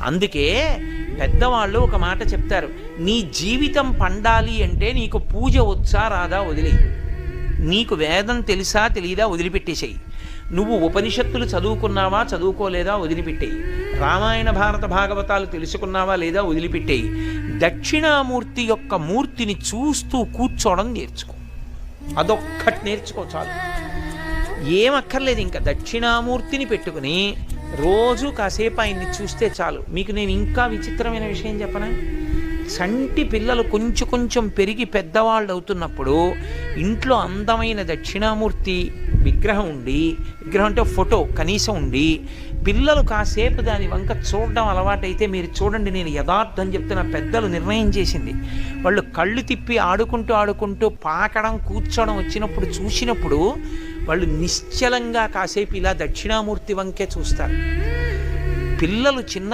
అందుకే పెద్దవాళ్ళు ఒక మాట చెప్తారు, నీ జీవితం పండాలి అంటే నీకు పూజ వచ్చా రాదా వదిలే, నీకు వేదం తెలుసా తెలియదా వదిలిపెట్టేసేయి, నువ్వు ఉపనిషత్తులు చదువుకున్నావా చదువుకోలేదా వదిలిపెట్టేయి, రామాయణ భారత భాగవతాలు తెలుసుకున్నావా లేదా వదిలిపెట్టేయి, దక్షిణామూర్తి యొక్క మూర్తిని చూస్తూ కూర్చోవడం నేర్చుకో, అదొక్కటి నేర్చుకో చాలు. ఏమక్కర్లేదు, ఇంకా దక్షిణామూర్తిని పెట్టుకుని రోజు కాసేపు ఆయన్ని చూస్తే చాలు. మీకు నేను ఇంకా విచిత్రమైన విషయం చెప్పనా, చంటి పిల్లలు కొంచెం కొంచెం పెరిగి పెద్దవాళ్ళు అవుతున్నప్పుడు ఇంట్లో అందమైన దక్షిణామూర్తి విగ్రహం ఉండి, విగ్రహం అంటే ఫోటో కనీసం ఉండి, పిల్లలు కాసేపు దాని వంక చూడడం అలవాటైతే మీరు చూడండి, నేను యథార్థం చెప్తున్న, పెద్దలు నిర్ణయం చేసింది, వాళ్ళు కళ్ళు తిప్పి ఆడుకుంటూ ఆడుకుంటూ పాకడం కూర్చోవడం వచ్చినప్పుడు చూసినప్పుడు వాళ్ళు నిశ్చలంగా కాసేపు ఇలా దక్షిణామూర్తి వంకే చూస్తారు. పిల్లలు చిన్న